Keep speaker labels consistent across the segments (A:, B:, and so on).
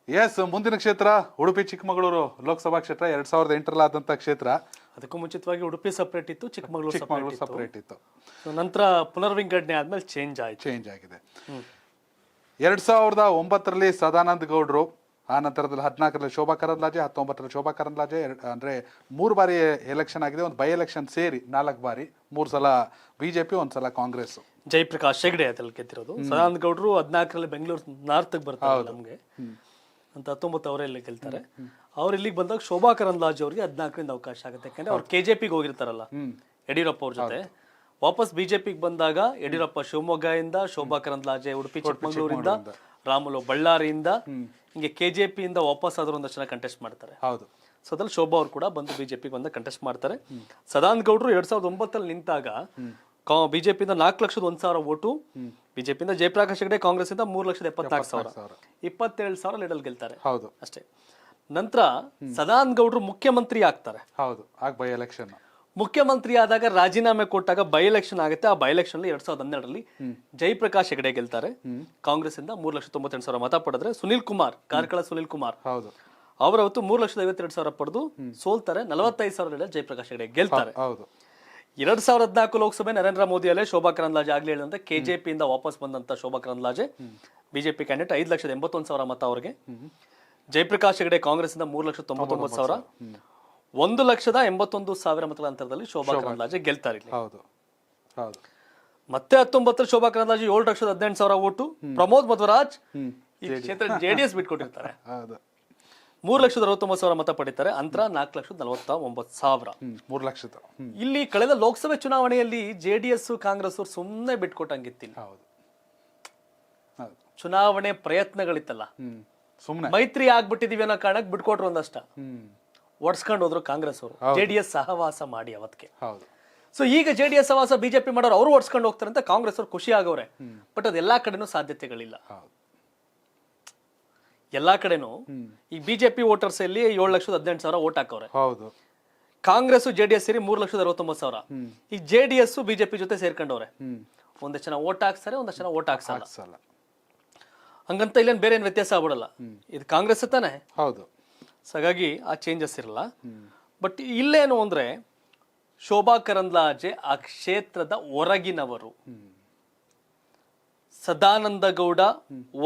A: S, ಮುಂದಿನ ಕ್ಷೇತ್ರ ಉಡುಪಿ ಚಿಕ್ಕಮಗಳೂರು ಲೋಕಸಭಾ ಕ್ಷೇತ್ರ 2008 ಆದಂತ ಕ್ಷೇತ್ರ.
B: ಅದಕ್ಕೂ ಮುಂಚಿತವಾಗಿ ಉಡುಪಿ ಸಪರೇಟ್ ಇತ್ತು, ಚಿಕ್ಕಮಗಳೂರು
A: ಸಪರೇಟ್ ಇತ್ತು.
B: ನಂತರ ಪುನರ್ವಿಂಗಡಣೆ ಆದ್ಮೇಲೆ ಚೇಂಜ್
A: ಆಗಿದೆ. 2009ರಲ್ಲಿ ಸದಾನಂದ ಗೌಡ್ರು, ಆ ನಂತರದಲ್ಲಿ 14ರಲ್ಲಿ ಶೋಭಾ ಕರಂದ್ಲಾಜೆ, 19ರಲ್ಲಿ ಶೋಭಾ ಕರಂದ್ಲಾಜೆ, ಅಂದ್ರೆ 3 ಬಾರಿ ಎಲೆಕ್ಷನ್ ಆಗಿದೆ. ಒಂದು ಬೈ ಎಲೆಕ್ಷನ್ ಸೇರಿ 4 ಬಾರಿ, 3 ಸಲ ಬಿಜೆಪಿ, 1 ಸಲ ಕಾಂಗ್ರೆಸ್.
B: ಜಯಪ್ರಕಾಶ್ ಹೆಗಡೆ ಅದ್ರಲ್ಲಿ ಗೆದ್ದಿರೋದು. ಸದಾನಂದ ಗೌಡ್ರು 14ರಲ್ಲಿ ಬೆಂಗಳೂರು ನಾರ್ತ್ ಬರ್ತಾರೆ ನಮ್ಗೆ ಅಂತ, 19 ಅವರಲ್ಲಿ ಗೆಲ್ತಾರೆ. ಅವ್ರು ಇಲ್ಲಿಗೆ ಬಂದಾಗ ಶೋಭಾ ಕರಂದ್ಲಾಜೆ ಅವ್ರಿಗೆ 14ರಿಂದ ಅವಕಾಶ ಆಗುತ್ತೆ. ಯಾಕಂದ್ರೆ ಅವ್ರು ಕೆಜೆಪಿಗೆ ಹೋಗಿರ್ತಾರಲ್ಲ ಯಡಿಯೂರಪ್ಪ ಅವ್ರ ಜೊತೆ. ವಾಪಸ್ ಬಿಜೆಪಿಗೆ ಬಂದಾಗ ಯಡಿಯೂರಪ್ಪ ಶಿವಮೊಗ್ಗದಿಂದ, ಶೋಭಾ ಕರಂದ್ಲಾಜೆ ಉಡುಪಿ ಚಿಕ್ಕಮಗಳೂರಿಂದ, ರಾಮುಲು ಬಳ್ಳಾರಿಯಿಂದ, ಹಿಂಗೆ ಕೆಜೆಪಿಯಿಂದ ವಾಪಸ್ ಆದ್ರೂ ಒಂದಷ್ಟು ಜನ ಕಂಟೆಸ್ಟ್ ಮಾಡ್ತಾರೆ.
A: ಹೌದು.
B: ಸೊ ಅದ್ರಲ್ಲಿ ಶೋಭಾ ಅವ್ರು ಕೂಡ ಬಂದು ಬಿಜೆಪಿಗೆ ಬಂದ ಕಂಟೆಸ್ಟ್ ಮಾಡ್ತಾರೆ. ಸದಾನಂದ ಗೌಡ್ರು 2009ರಲ್ಲಿ ನಿಂತಾಗ ಬಿಜೆಪಿಯಿಂದ 4,01,000 ಓಟು, ಬಿಜೆಪಿಯಿಂದ ಜಯಪ್ರಕಾಶ್ ಹೆಗಡೆ ಕಾಂಗ್ರೆಸ್ ಇಂದ 3,74,000, 27,000 ಲೀಡಲ್ ಗೆಲ್ತಾರೆ.
A: ಹೌದು,
B: ಅಷ್ಟೇ. ನಂತರ ಸದಾನಂದ ಗೌಡ್ರು ಮುಖ್ಯಮಂತ್ರಿ ಆಗ್ತಾರೆ.
A: ಹೌದು, ಬೈ ಎಲೆಕ್ಷನ್.
B: ಮುಖ್ಯಮಂತ್ರಿ ಆದಾಗ ರಾಜೀನಾಮೆ ಕೊಟ್ಟಾಗ ಬೈ ಎಲೆಕ್ಷನ್ ಆಗುತ್ತೆ. ಆ ಬೈ ಎಲೆಕ್ಷನ್ 2012ರಲ್ಲಿ ಜಯಪ್ರಕಾಶ್ ಹೆಗಡೆ ಗೆಲ್ತಾರೆ. ಕಾಂಗ್ರೆಸ್ ಇಂದ 3,98,000 ಮತ ಪಡೆದ್ರೆ ಸುನಿಲ್ ಕುಮಾರ್, ಕಾರ್ಕಳ ಸುನಿಲ್ ಕುಮಾರ್,
A: ಹೌದು,
B: ಅವರು ಅವತ್ತು 3,52,000 ಪಡೆದು ಸೋಲ್ತಾರೆ. 45,000 ಜಯಪ್ರಕಾಶ್ ಹೆಗಡೆ ಗೆಲ್ತಾರೆ.
A: ಹೌದು.
B: 2014 ಲೋಕಸಭೆ ನರೇಂದ್ರ ಮೋದಿ ಅಲ್ಲೇ ಶೋಭಾ ಕರಂದ್ಲಾಜೆ ಆಗ್ಲಿ ಹೇಳಿದಂತೆ ಕೆಜೆಪಿಯಿಂದ ವಾಪಸ್ ಬಂದಂತ ಶೋಭಾ ಕರಂದ್ಲಾಜೆ ಬಿಜೆಪಿ ಕ್ಯಾಂಡಿಡೇಟ್, 5,81,000 ಮತ ಅವ್ರಿಗೆ. ಜಯಪ್ರಕಾಶ್ ಹೆಗಡೆ ಕಾಂಗ್ರೆಸ್ ಇಂದ 3,99,000, 1,81,000 ಮತಗಳ ಅಂತರದಲ್ಲಿ ಶೋಭಾ ಕರಂದ್ಲಾಜೆ ಗೆಲ್ತಾರೆ. ಮತ್ತೆ 19 ಶೋಭಾ ಕರಂದ್ಲಾಜೆ 7,18,000 ಓಟು. ಪ್ರಮೋದ್ ಮಧ್ವರಾಜ್ ಈ ಕ್ಷೇತ್ರ ಜೆಡಿಎಸ್ ಬಿಟ್ಕೊಟ್ಟಿರ್ತಾರೆ, 3,69,000 ಮತ ಪಡಿತಾರೆ. ಅಂತರ 4,49,000,
A: 3 ಲಕ್ಷದ.
B: ಇಲ್ಲಿ ಕಳೆದ ಲೋಕಸಭೆ ಚುನಾವಣೆಯಲ್ಲಿ ಜೆಡಿಎಸ್ ಕಾಂಗ್ರೆಸ್ ಅವ್ರು ಸುಮ್ಮನೆ ಬಿಟ್ಕೊಟ್ಟಂಗಿತ್ತಿಲ್ಲ. ಚುನಾವಣೆ ಪ್ರಯತ್ನಗಳಿತ್ತಲ್ಲ,
A: ಸುಮ್ಮನೆ
B: ಮೈತ್ರಿ ಆಗ್ಬಿಟ್ಟಿದೀವಿ ಅನ್ನೋ ಕಾರಣಕ್ಕೆ ಬಿಟ್ಕೊಟ್ರು ಒಂದಷ್ಟ, ಒಡ್ಸ್ಕೊಂಡು ಹೋದ್ರು ಕಾಂಗ್ರೆಸ್ ಅವರು. ಜೆಡಿಎಸ್ ಸಹವಾಸ ಮಾಡಿ ಅವತ್ತಿಗೆ. ಸೊ ಈಗ ಜೆಡಿಎಸ್ ಸಹವಾಸ ಬಿಜೆಪಿ ಮಾಡೋರು ಅವರು ಒಡ್ಸ್ಕೊಂಡು ಹೋಗ್ತಾರೆ ಅಂತ ಕಾಂಗ್ರೆಸ್ ಅವ್ರು ಖುಷಿ ಆಗವ್ರೆ. ಬಟ್ ಅದು ಎಲ್ಲಾ ಕಡೆನೂ ಸಾಧ್ಯತೆಗಳಿಲ್ಲ. ಎಲ್ಲಾ ಕಡೆನೂ ಈ ಬಿಜೆಪಿ ವೋಟರ್ಸ್ ಅಲ್ಲಿ 7,18,000 ಓಟ್ ಹಾಕವ್ರೆ. ಕಾಂಗ್ರೆಸ್ ಜೆಡಿಎಸ್ ಸೇರಿ 3,69,000. ಈ ಜೆಡಿಎಸ್ ಬಿಜೆಪಿ ಜೊತೆ ಸೇರ್ಕೊಂಡವ್ರೆ. ಒಂದಷ್ಟು ಜನ ಓಟ್ ಹಾಕ್ತಾರೆ, ಒಂದಷ್ಟು ಜನ ಓಟ್ ಹಾಕ್ಸಲ್ಲ. ಹಂಗಂತ ಇಲ್ಲೇನು ಬೇರೆ ಏನು ವ್ಯತ್ಯಾಸ ಆಗ್ಬಿಡಲ್ಲ. ಇದು ಕಾಂಗ್ರೆಸ್ ತಾನೆ.
A: ಹೌದು.
B: ಹಾಗಾಗಿ ಆ ಚೇಂಜಸ್ ಇರಲ್ಲ. ಬಟ್ ಇಲ್ಲೇನು ಅಂದ್ರೆ ಶೋಭಾ ಕರಂದ್ಲಾಜೆ ಆ ಕ್ಷೇತ್ರದ ಹೊರಗಿನವರು, ಸದಾನಂದ ಗೌಡ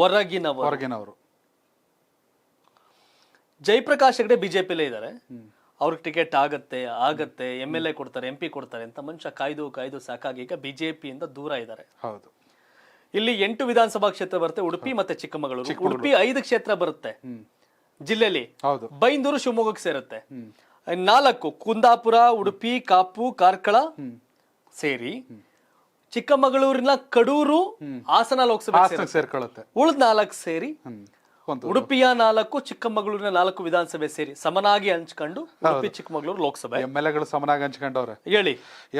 B: ಹೊರಗಿನವರು. ಜಯಪ್ರಕಾಶ್ ಹೆಗಡೆ ಬಿಜೆಪಿಲೇ ಇದ್ದಾರೆ. ಅವ್ರಿಗೆ ಟಿಕೆಟ್ ಆಗತ್ತೆ, MLA ಕೊಡ್ತಾರೆ, MP ಕೊಡ್ತಾರೆ ಅಂತ ಮನುಷ್ಯ ಕಾಯ್ದು ಸಾಕಾಗಿ ಈಗ ಬಿಜೆಪಿಯಿಂದ ದೂರ ಇದ್ದಾರೆ.
A: ಹೌದು.
B: ಇಲ್ಲಿ 8 ವಿಧಾನಸಭಾ ಕ್ಷೇತ್ರ ಬರುತ್ತೆ, ಉಡುಪಿ ಮತ್ತೆ ಚಿಕ್ಕಮಗಳೂರು. ಉಡುಪಿ 5 ಕ್ಷೇತ್ರ ಬರುತ್ತೆ ಜಿಲ್ಲೆಯಲ್ಲಿ. ಬೈಂದೂರು ಶಿವಮೊಗ್ಗಕ್ಕೆ ಸೇರುತ್ತೆ. 4 ಕುಂದಾಪುರ, ಉಡುಪಿ, ಕಾಪು, ಕಾರ್ಕಳ ಸೇರಿ ಚಿಕ್ಕಮಗಳೂರಿನ ಕಡೂರು, ಹಾಸನ ಲೋಕಸಭೆ
A: ಸೇರ್ಕೊಳ್ಳುತ್ತೆ.
B: ಉಳಿದ 4 ಸೇರಿ ಉಡುಪಿಯ 4, ಚಿಕ್ಕಮಗಳೂರಿನ 4 ವಿಧಾನಸಭೆ ಸೇರಿ ಸಮನಾಗಿ ಹಂಚ್ಕೊಂಡು ಉಡುಪಿ ಚಿಕ್ಕಮಗಳೂರು ಲೋಕಸಭೆ
A: MLAಗಳು ಸಮನಾಗಿ ಹಂಚ್ಕೊಂಡವ್ರೆ.
B: ಹೇಳಿ.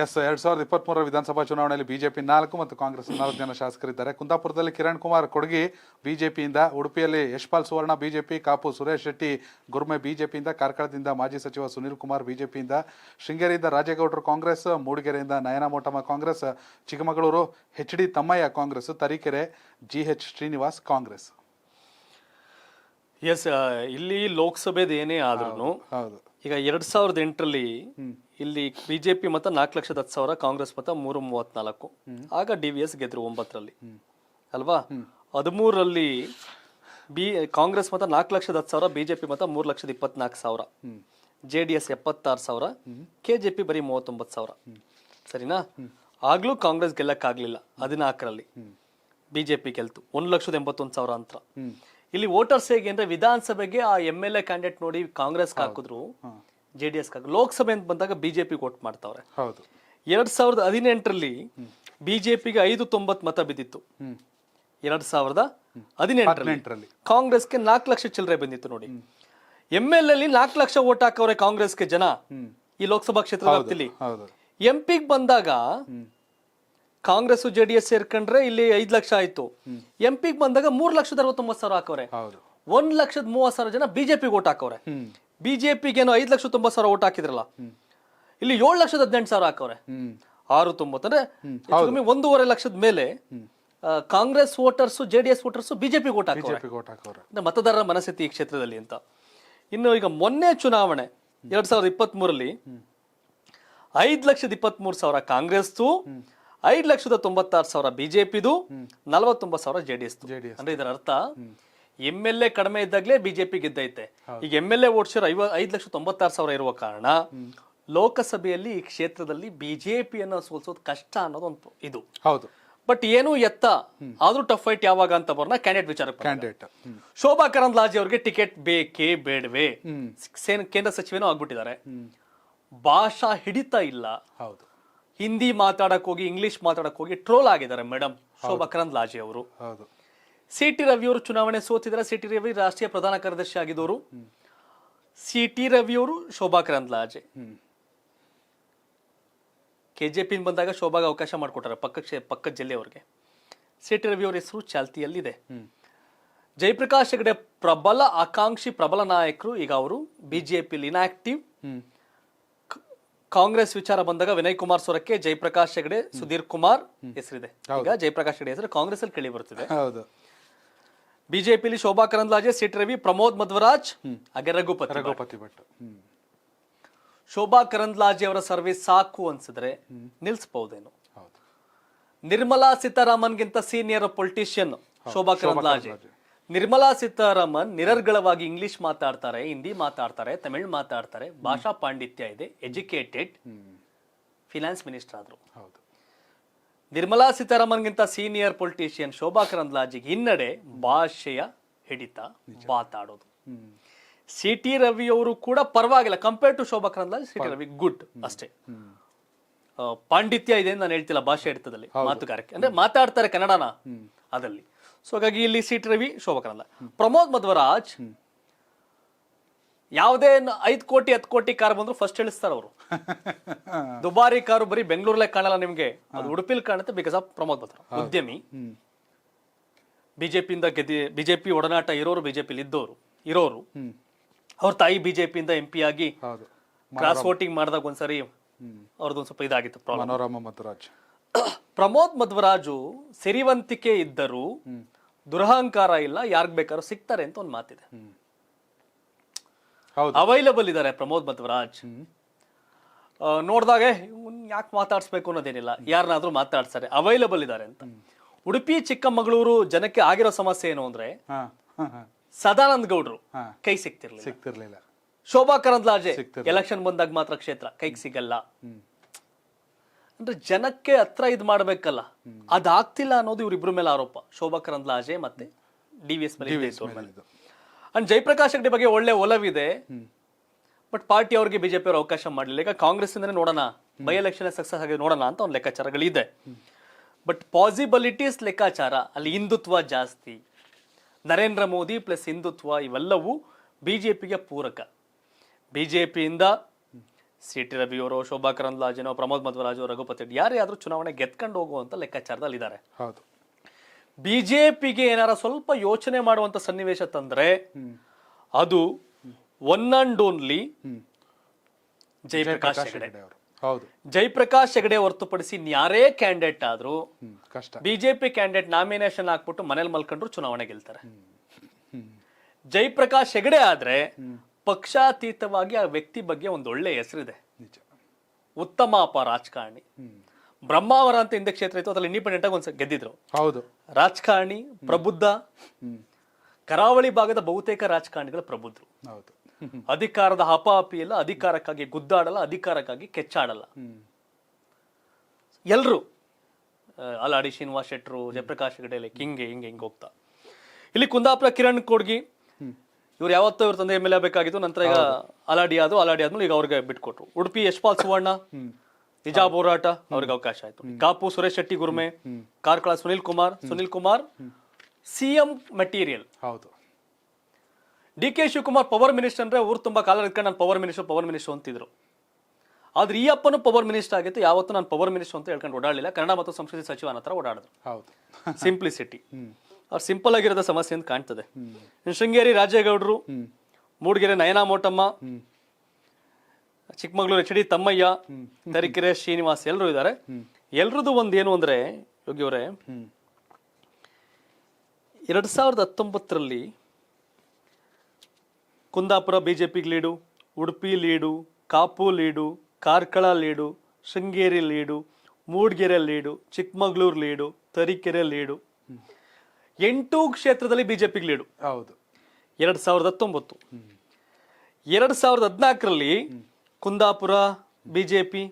A: ಎಸ್, 2023 ವಿಧಾನಸಭಾ ಚುನಾವಣೆಯಲ್ಲಿ ಬಿಜೆಪಿ 4 ಮತ್ತು ಕಾಂಗ್ರೆಸ್ 4 ಜನ ಶಾಸಕರಿದ್ದಾರೆ. ಕುಂದಾಪುರದಲ್ಲಿ ಕಿರಣ್ ಕುಮಾರ್ ಕೊಡಗಿ ಬಿಜೆಪಿಯಿಂದ, ಉಡುಪಿಯಲ್ಲಿ ಯಶ್ಪಾಲ್ ಸುವರ್ಣ ಬಿಜೆಪಿ, ಕಾಪು ಸುರೇಶ್ ಶೆಟ್ಟಿ ಗುರ್ಮೆ ಬಿಜೆಪಿಯಿಂದ, ಕಾರ್ಕಳದಿಂದ ಮಾಜಿ ಸಚಿವ ಸುನಿಲ್ ಕುಮಾರ್ ಬಿಜೆಪಿಯಿಂದ, ಶೃಂಗೇರಿಯಿಂದ ರಾಜೇಗೌಡರು ಕಾಂಗ್ರೆಸ್, ಮೂಡಿಗೆರೆಯಿಂದ ನಯನ ಮೋಟಮ್ಮ ಕಾಂಗ್ರೆಸ್, ಚಿಕ್ಕಮಗಳೂರು HD ತಮ್ಮಯ್ಯ ಕಾಂಗ್ರೆಸ್, ತರೀಕೆರೆ GH ಶ್ರೀನಿವಾಸ್ ಕಾಂಗ್ರೆಸ್.
B: ಎಸ್, ಇಲ್ಲಿ ಲೋಕಸಭೆದ ಏನೇ ಆದ್ರೂ ಈಗ 2008ರಲ್ಲಿ ಇಲ್ಲಿ ಬಿಜೆಪಿ ಮತ 4,10,000, ಕಾಂಗ್ರೆಸ್ ಮತ 334. ಆಗ DVS ಗೆದ್ರು 9ರಲ್ಲಿ ಅಲ್ವಾ. 13ರಲ್ಲಿ ಕಾಂಗ್ರೆಸ್ ಮತ 4,10,000, ಬಿಜೆಪಿ ಮತ 3,24,000, JDS 76,000, KJP ಬರೀ 39,000. ಸರಿನಾ. ಆಗ್ಲೂ ಕಾಂಗ್ರೆಸ್ ಗೆಲ್ಲಕ್ಕಾಗ್ಲಿಲ್ಲ. 14ರಲ್ಲಿ ಬಿಜೆಪಿ ಗೆಲ್ತು 1,81,000 ಅಂತರ. ಇಲ್ಲಿ ವೋಟರ್ಸ್ ಹೇಗೆ ಅಂದ್ರೆ ವಿಧಾನಸಭೆಗೆ ಆ MLA ಕ್ಯಾಂಡಿಡೇಟ್ ನೋಡಿ ಕಾಂಗ್ರೆಸ್ ಹಾಕಿದ್ರು, JDS ಲೋಕಸಭೆ ಅಂತ ಬಂದಾಗ ಬಿಜೆಪಿ ವೋಟ್ ಮಾಡ್ತಾವ್ರೆ. 2018ರಲ್ಲಿ ಬಿಜೆಪಿಗೆ 590 ಮತ ಬಿದ್ದಿತ್ತು. 2018ರಲ್ಲಿ ಕಾಂಗ್ರೆಸ್ಗೆ 4 ಲಕ್ಷ ಚಿಲ್ಲರೆ ಬಂದಿತ್ತು ನೋಡಿ. MLA ಅಲ್ಲಿ 4 ಲಕ್ಷ ವೋಟ್ ಹಾಕವ್ರೆ ಕಾಂಗ್ರೆಸ್ಗೆ ಜನ ಈ ಲೋಕಸಭಾ ಕ್ಷೇತ್ರ ವ್ಯಾಪ್ತಿಲಿ. MP ಬಂದಾಗ ಕಾಂಗ್ರೆಸ್ JDS ಸೇರ್ಕೊಂಡ್ರೆ ಇಲ್ಲಿ 5 ಲಕ್ಷ ಆಯ್ತು. MP ಬಂದಾಗ 3,69,000 ಹಾಕವ್ರೆ. 1,30,000 ಜನ ಬಿಜೆಪಿ ವೋಟ್ ಹಾಕವ್ರೆ. ಬಿಜೆಪಿಗೆ ಏನೋ 5,90,000 ವೋಟ್ ಹಾಕಿದ್ರಲ್ಲ, ಇಲ್ಲಿ 7,18,000 ಹಾಕವ್ರೆ. 6.90 ಅಂದ್ರೆ 1.5 ಲಕ್ಷದ ಮೇಲೆ Congress voters JDS voters BJP vote ಹಾಕೋರೆ.
A: ಬಿಜೆಪಿ ಓಟ್ ಹಾಕೋರೆ.
B: ಅಂದ್ರೆ ಮತದಾರರ ಮನಸ್ಥಿತಿ ಈ ಕ್ಷೇತ್ರದಲ್ಲಿ ಅಂತ. ಇನ್ನು ಈಗ ಮೊನ್ನೆ ಚುನಾವಣೆ 2023ರಲ್ಲಿ 5,23,000 ಕಾಂಗ್ರೆಸ್ದು, 5,96,000 ಬಿಜೆಪಿದು, 49,000 JDS. ಅಂದ್ರೆ ಇದರ ಅರ್ಥ MLA ಕಡಿಮೆ ಇದ್ದಾಗಲೇ ಬಿಜೆಪಿ ಗೆದ್ದೈತೆ. ಈಗ MLA ವೋಟ್ ಶೇರ್ 5,96,000 ಇರುವ ಕಾರಣ ಲೋಕಸಭೆಯಲ್ಲಿ ಈ ಕ್ಷೇತ್ರದಲ್ಲಿ ಬಿಜೆಪಿಯನ್ನ ಸೋಲ್ಸೋದು ಕಷ್ಟ ಅನ್ನೋದು ಒಂದು ಇದು.
A: ಹೌದು.
B: ಬಟ್ ಏನು ಎತ್ತ ಆದ್ರೂ ಟಫ್ ಫೈಟ್ ಯಾವಾಗ ಅಂತ ಬರೋಣ ಕ್ಯಾಂಡಿಡೇಟ್ ವಿಚಾರಕ್ಕೆ.
A: ಕ್ಯಾಂಡಿಡೇಟ್
B: ಶೋಭಾ ಕರಂದ್ಲಾಜೆ ಅವ್ರಿಗೆ ಟಿಕೆಟ್ ಬೇಕೇ ಬೇಡವೇ? ಕೇಂದ್ರ ಸಚಿವನೂ ಆಗ್ಬಿಟ್ಟಿದ್ದಾರೆ. ಭಾಷಾ ಹಿಡಿತಾ ಇಲ್ಲ.
A: ಹೌದು.
B: ಹಿಂದಿ ಮಾತಾಡಕ್ ಹೋಗಿ ಇಂಗ್ಲಿಷ್ ಮಾತಾಡಕ್ ಹೋಗಿ ಟ್ರೋಲ್ ಆಗಿದ್ದಾರೆ ಮೇಡಮ್ ಶೋಭಾ ಕರಂದ್ಲಾಜೆ ಅವರು.
A: ಹೌದು.
B: CT ರವಿ ಅವರು ಚುನಾವಣೆ ಸೋತಿದ್ದಾರೆ. CT ರವಿ ರಾಷ್ಟ್ರೀಯ ಪ್ರಧಾನ ಕಾರ್ಯದರ್ಶಿ ಆಗಿದ್ದವರು. CT ರವಿ ಅವರು ಶೋಭಾ ಕರಂದ್ಲಾಜೆ. KJP ಬಂದಾಗ ಶೋಭಾಗ ಅವಕಾಶ ಮಾಡಿಕೊಟ್ಟಾರೆ ಪಕ್ಕದ ಜಿಲ್ಲೆಯವ್ರಿಗೆ. CT ರವಿ ಅವ್ರ ಹೆಸರು ಚಾಲ್ತಿಯಲ್ಲಿದೆ. ಜಯಪ್ರಕಾಶ್ ಹೆಗಡೆ ಪ್ರಬಲ ಆಕಾಂಕ್ಷಿ, ಪ್ರಬಲ ನಾಯಕರು. ಈಗ ಅವರು ಬಿಜೆಪಿಲಿ ಇನ್ಆಕ್ಟಿವ್. ಕಾಂಗ್ರೆಸ್ ವಿಚಾರ ಬಂದಾಗ ವಿನಯ್ ಕುಮಾರ್ ಸೊರಕೆ, ಜಯಪ್ರಕಾಶ್ ಹೆಗಡೆ, ಸುಧೀರ್ ಕುಮಾರ್ ಹೆಸರಿದೆ. ಈಗ ಜಯಪ್ರಕಾಶ್ ಹೆಗಡೆ ಹೆಸರು ಕಾಂಗ್ರೆಸ್ ಅಲ್ಲಿ ಕೇಳಿ ಬರ್ತಿದೆ. ಬಿಜೆಪಿಲಿ ಶೋಭಾ ಕರಂದ್ಲಾಜೆ, CT ರವಿ, ಪ್ರಮೋದ್ ಮಧ್ವರಾಜ್, ಹಾಗೆ ರಘುಪತಿ ಭಟ್. ಶೋಭಾ ಕರಂದ್ಲಾಜೆ ಅವರ ಸರ್ವಿಸ್ ಸಾಕು ಅನ್ಸಿದ್ರೆ ನಿಲ್ಸಬಹುದೇನು? ನಿರ್ಮಲಾ ಸೀತಾರಾಮನ್ಗಿಂತ ಸೀನಿಯರ್ ಪೊಲಿಟಿಷಿಯನ್ ಶೋಭಾ ಕರಂದ್ಲಾಜೆ. ನಿರ್ಮಲಾ ಸೀತಾರಾಮನ್ ನಿರರ್ಗಳವಾಗಿ ಇಂಗ್ಲಿಷ್ ಮಾತಾಡ್ತಾರೆ, ಹಿಂದಿ ಮಾತಾಡ್ತಾರೆ, ತಮಿಳ್ ಮಾತಾಡ್ತಾರೆ, ಭಾಷಾ ಪಾಂಡಿತ್ಯ ಇದೆ, ಎಜುಕೇಟೆಡ್, ಫಿನಾನ್ಸ್ ಮಿನಿಸ್ಟರ್ ಆದ್ರು. ನಿರ್ಮಲಾ ಸೀತಾರಾಮನ್ಗಿಂತ ಸೀನಿಯರ್ ಪೊಲಿಟಿಷಿಯನ್ ಶೋಭಾ ಕರಂದ್ಲಾಜೆಗೆ ಹಿನ್ನಡೆ ಭಾಷೆಯ ಹಿಡಿತ, ಮಾತಾಡೋದು. CT ರವಿ ಅವರು ಕೂಡ ಪರವಾಗಿಲ್ಲ compare to Shobha Karandlaje. CT Ravi good ಅಷ್ಟೇ. ಪಾಂಡಿತ್ಯ ಇದೆ ನಾನು ಹೇಳ್ತಿಲ್ಲ, ಭಾಷೆ ಹಿಡಿತದಲ್ಲಿ, ಮಾತುಗಾರಿಕೆ ಅಂದ್ರೆ ಮಾತಾಡ್ತಾರೆ ಕನ್ನಡನ ಅದಲ್ಲಿ. ಸೊ ಹಾಗಾಗಿ ಇಲ್ಲಿ CT ರವಿ, ಶೋಭಾ ಕರಂದ್ಲಾಜೆ. ಪ್ರಮೋದ್ ಮಧ್ವರಾಜ್ ಯಾವುದೇ 5 ಕೋಟಿ 10 ಕೋಟಿ ಕಾರ್ ಬಂದ್ರು ಫಸ್ಟ್ ಇಳಿಸ್ತಾರ ಅವರು. ದುಬಾರಿ ಕಾರು ಬರೀ ಬೆಂಗಳೂರಲ್ಲೇ ಕಾಣಲ್ಲ ನಿಮ್ಗೆ, ಅದು ಉಡುಪಿಲಿ ಕಾಣುತ್ತೆ. ಬಿಕಾಸ್ ಆಫ್ ಪ್ರಮೋದ್ ಮಧ್ವರಾಜ್ ಉದ್ಯಮಿ, ಬಿಜೆಪಿಯಿಂದ ಬಿಜೆಪಿ ಒಡನಾಟ ಇರೋರು, ಬಿಜೆಪಿಲಿ ಇರೋರು. ಅವ್ರ ತಾಯಿ ಬಿಜೆಪಿಯಿಂದ MP ಆಗಿ ಕ್ರಾಸ್ ವೋಟಿಂಗ್ ಮಾಡಿದಾಗ ಒಂದ್ಸರಿ ಅವ್ರದ್ದೊಂದು ಸ್ವಲ್ಪ ಇದಾಗಿತ್ತು ಪ್ರಾಬ್ಲಮ್. ಪ್ರಮೋದ್ ಮಧ್ವರಾಜು ಸಿರಿವಂತಿಕೆ ಇದ್ದರು, ದುರಹಂಕಾರ ಇಲ್ಲ, ಯಾರ್ಗ್ ಬೇಕಾದ್ರೂ ಸಿಗ್ತಾರೆ ಅಂತ ಒಂದು ಮಾತಿದೆ. ಅವೈಲಬಲ್ ಇದ್ದಾರೆ ಪ್ರಮೋದ್ ಮಧ್ವರಾಜ್. ನೋಡ್ದಾಗ ಯಾಕೆ ಮಾತಾಡ್ಸ್ಬೇಕು ಅನ್ನೋದೇನಿಲ್ಲ, ಯಾರನ್ನಾದ್ರೂ ಮಾತಾಡ್ತಾರೆ, ಅವೈಲಬಲ್ ಇದ್ದಾರೆ ಅಂತ. ಉಡುಪಿ ಚಿಕ್ಕಮಗಳೂರು ಜನಕ್ಕೆ ಆಗಿರೋ ಸಮಸ್ಯೆ ಏನು ಅಂದ್ರೆ ಸದಾನಂದ ಗೌಡ್ರು ಕೈ ಸಿಗ್ತಿರ್ಲಿಲ್ಲ. ಶೋಭಾ ಕರಂದ್ಲಾಜೆ ಎಲೆಕ್ಷನ್ ಬಂದಾಗ ಮಾತ್ರ ಕ್ಷೇತ್ರ ಕೈಗೆ ಸಿಗಲ್ಲ. ಅಂದ್ರೆ ಜನಕ್ಕೆ ಹತ್ರ ಇದ್ ಮಾಡ್ಬೇಕಲ್ಲ, ಅದಾಗ್ತಿಲ್ಲ ಅನ್ನೋದು ಇವ್ರಿಬ್ರು ಮೇಲೆ ಆರೋಪ. ಶೋಭಾ ಕರಂದ್ಲಾಜೆ ಮತ್ತೆ DVS ಮೇಲೆ. ಅಂಡ್ ಜಯಪ್ರಕಾಶ್ ಹೆಗಡೆ ಬಗ್ಗೆ ಒಳ್ಳೆ ಒಲವಿದೆ, ಬಟ್ ಪಾರ್ಟಿ ಅವ್ರಿಗೆ ಬಿಜೆಪಿ ಅವ್ರ ಅವಕಾಶ ಮಾಡಲಿಲ್ಲ. ಈಗ ಕಾಂಗ್ರೆಸ್ ಇಂದನೇ ನೋಡೋಣ, ಬೈ ಎಲೆಕ್ಷನ್ ಸಕ್ಸಸ್ ಆಗಿ ನೋಡೋಣ ಅಂತ ಒಂದು ಲೆಕ್ಕಾಚಾರಗಳಿದೆ. ಬಟ್ ಪಾಸಿಬಿಲಿಟೀಸ್ ಲೆಕ್ಕಾಚಾರ ಅಲ್ಲಿ ಹಿಂದುತ್ವ ಜಾಸ್ತಿ, ನರೇಂದ್ರ ಮೋದಿ ಪ್ಲಸ್ ಹಿಂದುತ್ವ ಇವೆಲ್ಲವೂ ಬಿಜೆಪಿಗೆ ಪೂರಕ. ಬಿಜೆಪಿಯಿಂದ CT ರವಿ ಅವರು, ಶೋಭಾ ಕರಂದ್ಲಾಜೆನೋ, ಪ್ರಮೋದ್ ಮಧ್ವರಾಜ್, ರಘುಪತಿ ಯಾರೇ ಆದ್ರೂ ಚುನಾವಣೆ ಗೆದ್ಕೊಂಡು ಹೋಗುವಂತ ಲೆಕ್ಕಾಚಾರದಲ್ಲಿ ಇದ್ದಾರೆ. ಬಿಜೆಪಿಗೆ ಏನಾರ ಸ್ವಲ್ಪ ಯೋಚನೆ ಮಾಡುವಂತ ಸನ್ನಿವೇಶ ತಂದ್ರೆ ಅದು one and only Jayaprakash Hegde. Jayaprakash Hegde ಹೊರತುಪಡಿಸಿ ಯಾರೇ ಕ್ಯಾಂಡಿಡೇಟ್ ಆದ್ರೂ ಬಿಜೆಪಿ ಕ್ಯಾಂಡಿಡೇಟ್ ನಾಮಿನೇಷನ್ ಹಾಕ್ಬಿಟ್ಟು ಮನೇಲಿ ಮಲ್ಕೊಂಡ್ರು ಚುನಾವಣೆ ಗೆಲ್ತಾರೆ. ಜಯಪ್ರಕಾಶ್ ಹೆಗಡೆ ಆದ್ರೆ ಪಕ್ಷಾತೀತವಾಗಿ ಆ ವ್ಯಕ್ತಿ ಬಗ್ಗೆ ಒಂದು ಒಳ್ಳೆ ಹೆಸರಿದೆ, ಉತ್ತಮ ರಾಜಕಾರಣಿ. ಬ್ರಹ್ಮಾವರ ಅಂತ ಹಿಂದೆ ಕ್ಷೇತ್ರ ಇತ್ತು, ಅದ್ರಲ್ಲಿ ಇಂಡಿಪೆಂಡೆಂಟ್ ಆಗಿ ಒಂದ್ಸಲ ಗೆದ್ದಿದ್ರು. ರಾಜಕಾರಣಿ, ಪ್ರಬುದ್ಧ. ಕರಾವಳಿ ಭಾಗದ ಬಹುತೇಕ ರಾಜಕಾರಣಿಗಳು ಪ್ರಬುದ್ಧರು. ಅಧಿಕಾರದ ಹಪಾಪಿ ಇಲ್ಲ, ಅಧಿಕಾರಕ್ಕಾಗಿ ಗುದ್ದಾಡಲ್ಲ, ಅಧಿಕಾರಕ್ಕಾಗಿ ಕೆಚ್ಚಾಡಲ್ಲ. ಎಲ್ರು ಅಲಾಡಿ ಶ್ರೀನಿವಾಸ್ ಶೆಟ್ರು, ಜಯಪ್ರಕಾಶ್ ಹೆಗಡೆ ಹಿಂಗೆ ಹೋಗ್ತಾ. ಇಲ್ಲಿ ಕುಂದಾಪುರ ಕಿರಣ್ ಕೋಡ್ಗಿ, ಇವ್ರು ಯಾವತ್ತೋ ಇವ್ರ ತಂದೆ MLA ಬೇಕಾಗಿತ್ತು, ನಂತರ ಈಗ ಅಲಾಡಿ ಆದ್ಮೇಲೆ ಈಗ ಅವ್ರಿಗೆ ಬಿಟ್ಕೊಟ್ರು. ಉಡುಪಿ ಯಶ್ಪಾಲ್ ಸುವರ್ಣ, ನಿಜಾಬ್ ಹೋರಾಟ, ಅವ್ರಿಗೆ ಅವಕಾಶ ಆಯ್ತು. Kapu Suresh Shetty Gurme, Karkala Sunil Kumar CM material. DK Shivakumar power minister ಅಂದ್ರೆ ಊರು ತುಂಬಾ ಕಾಲ ಇಟ್ಕೊಂಡು ನಾನು ಪವರ್ ಮಿನಿಸ್ಟರ್ ಅಂತಿದ್ರು. ಆದ್ರೆ ಈ ಅಪ್ಪನು ಪವರ್ ಮಿನಿಸ್ಟರ್ ಆಗಿತ್ತು, ಯಾವತ್ತೂ ನಾನು ಪವರ್ ಮಿನಿಸ್ಟರ್ ಅಂತ ಹೇಳ್ಕೊಂಡು ಓಡಾಡಲಿಲ್ಲ. ಕನ್ನಡ ಮತ್ತು ಸಂಸ್ಕೃತಿ ಸಚಿವ ಹತ್ರ ಓಡಾಡಿದ್ರು. ಸಿಂಪ್ಲಿಸಿಟಿ, ಅವ್ರು ಸಿಂಪಲ್ ಆಗಿರೋದ ಸಮಸ್ಯೆ ಅಂತ ಕಾಣ್ತದೆ. ಶೃಂಗೇರಿ ರಾಜೇಗೌಡರು, ಮೂಡಿಗೆರೆ ನಯನಾ ಮೋಟಮ್ಮ, ಚಿಕ್ಕಮಗಳೂರು HD ತಮ್ಮಯ್ಯ, ತರೀಕೆರೆ ಶ್ರೀನಿವಾಸ್, ಎಲ್ಲರೂ ಇದ್ದಾರೆ. ಎಲ್ರದ್ದು ಒಂದೇನು ಅಂದ್ರೆ ಯೋಗಿ ಅವರೇ, 2019ರಲ್ಲಿ ಕುಂದಾಪುರ ಬಿಜೆಪಿಗೆ lead, Udupi lead, Kapu lead, Karkala lead, Sringeri lead, Mudigere lead, Chikkamagaluru lead, Tarikere lead, 8 ಕ್ಷೇತ್ರದಲ್ಲಿ ಬಿಜೆಪಿಗೆ ಲೀಡು.
A: ಹೌದು.
B: 2019. 2014ರಲ್ಲಿ Kundapura BJP,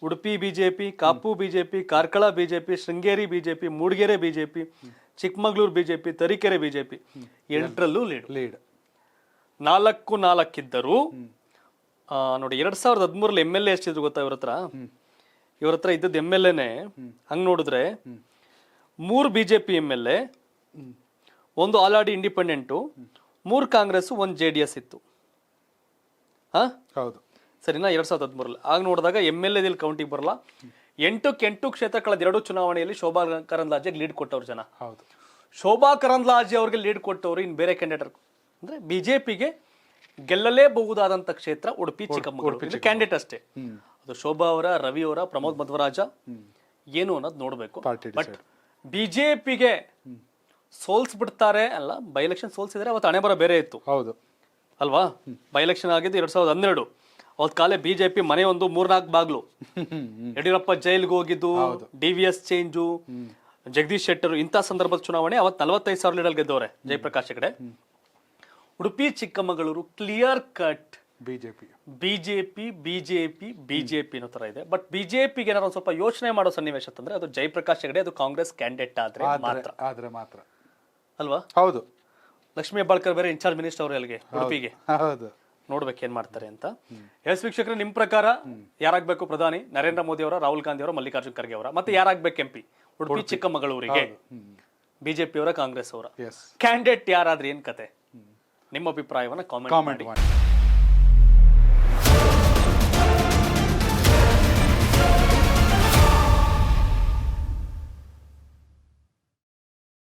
B: Udupi BJP, Kapu BJP, Karkala BJP, Sringeri BJP, Mudigere BJP, Chikkamagaluru BJP, Tarikere BJP 8ರಲ್ಲೂ ಲೀಡ್. 4-4 ಇದ್ದರು. ನೋಡಿ 2013ರಲ್ಲಿ MLA ಎಷ್ಟಿದ್ರು ಗೊತ್ತಾ ಇವ್ರ ಹತ್ರ ಇದ್ದದ್ದು MLAನೇ ಹಂಗ್ ನೋಡಿದ್ರೆ 3 BJP MLA, 1 all are D independent, 3 Congress, 1 JDS ಇತ್ತು.
A: ಹೌದು
B: ಸರಿನಾ? 2013ರಲ್ಲಿ ಆಗ ನೋಡಿದಾಗ MLA ಕೌಂಟಿಗೆ ಬರಲ್ಲ. 8 ಕ್ಷೇತ್ರ ಕಳೆದ 2 ಚುನಾವಣೆಯಲ್ಲಿ ಶೋಭಾ ಕರಂದ್ಲಾಜೆಗೆ ಲೀಡ್ ಕೊಟ್ಟವ್ರು ಜನ.
A: ಹೌದು.
B: ಶೋಭಾ ಕರಂದ್ಲಾಜೆ ಅವ್ರಿಗೆ ಲೀಡ್ ಕೊಟ್ಟವ್ರು. ಇನ್ನು ಬೇರೆ ಕ್ಯಾಂಡಿಡೇಟ್ ಅಂದ್ರೆ ಬಿಜೆಪಿಗೆ ಗೆಲ್ಲಲೇಬಹುದಾದಂತ ಕ್ಷೇತ್ರ ಉಡುಪಿ ಚಿಕ್ಕಮಗಳೂರು ಕ್ಯಾಂಡಿಡೇಟ್ ಅಷ್ಟೇ. ಅದು ಶೋಭಾ ಅವರ, ರವಿ ಅವರ, ಪ್ರಮೋದ್ ಮಧ್ವರಾಜ ಏನು ಅನ್ನೋದು ನೋಡ್ಬೇಕು. ಬಟ್ ಬಿಜೆಪಿಗೆ ಸೋಲ್ಸ್ಬಿಡ್ತಾರೆ ಅಲ್ಲ, ಬೈ ಎಲೆಕ್ಷನ್ ಸೋಲ್ಸಿದ್ರೆ ಅವತ್ತು ಹಣೆ ಬರ ಬೇರೆ ಇತ್ತು.
A: ಹೌದು
B: ಅಲ್ವಾ? ಬೈ ಎಲೆಕ್ಷನ್ ಆಗಿದ್ದು 2012. ಅವತ್ ಕಾಲೇ ಬಿಜೆಪಿ ಮನೆ ಒಂದು 3-4 ಬಾಗ್ಲು, ಯಡಿಯೂರಪ್ಪ ಜೈಲ್ಗೆ ಹೋಗಿದ್ದು, DVS ಚೇಂಜು, ಜಗದೀಶ್ ಶೆಟ್ಟರ್, ಇಂಥ ಸಂದರ್ಭದ ಚುನಾವಣೆ ಅವತ್ತು 45,000 ಲೀಡಲ್ ಗೆದ್ದವ್ರೆ Jayaprakash Hegde. Udupi Chikkamagaluru clear cut BJP ಅನ್ನೋ ತರ ಇದೆ. ಬಟ್ ಬಿಜೆಪಿಗೆ ಏನಾದ್ರು ಸ್ವಲ್ಪ ಯೋಚನೆ ಮಾಡೋ ಸನ್ನಿವೇಶ ಅಂತಂದ್ರೆ ಅದು ಜಯಪ್ರಕಾಶ್ ಹೆಗಡೆ, ಅದು ಕಾಂಗ್ರೆಸ್ ಕ್ಯಾಂಡಿಡೇಟ್ ಆದ್ರೆ ಮಾತ್ರ ಅಲ್ವಾ?
A: ಹೌದು.
B: ಲಕ್ಷ್ಮೀ ಹೆಬ್ಬಾಳ್ಕರ್ ಬೇರೆ ಇನ್ಚಾರ್ಜ್ ಮಿನಿಸ್ಟರ್ ಅವ್ರ ಅಲ್ಲಿಗೆ ಉಡುಪಿಗೆ. ನೋಡ್ಬೇಕು ಏನ್ ಮಾಡ್ತಾರೆ ಅಂತ. ಎಸ್ ವೀಕ್ಷಕರೇ, ನಿಮ್ ಪ್ರಕಾರ ಯಾರಾಗ್ಬೇಕು ಪ್ರಧಾನಿ? ನರೇಂದ್ರ ಮೋದಿ ಅವರ, ರಾಹುಲ್ ಗಾಂಧಿ ಅವರ, ಮಲ್ಲಿಕಾರ್ಜುನ್ ಖರ್ಗೆ ಅವರ? ಮತ್ತೆ ಯಾರಾಗ್ಬೇಕು MP ಉಡುಪಿ ಚಿಕ್ಕಮಗಳೂರಿಗೆ? ಬಿಜೆಪಿ ಅವರ, ಕಾಂಗ್ರೆಸ್ ಅವರ? ಕ್ಯಾಂಡಿಡೇಟ್ ಯಾರಾದ್ರೂ ಏನ್ ಕತೆ? ನಿಮ್ಮ ಅಭಿಪ್ರಾಯವನ್ನ ಕಾಮೆಂಟ್ ಮಾಡಿ.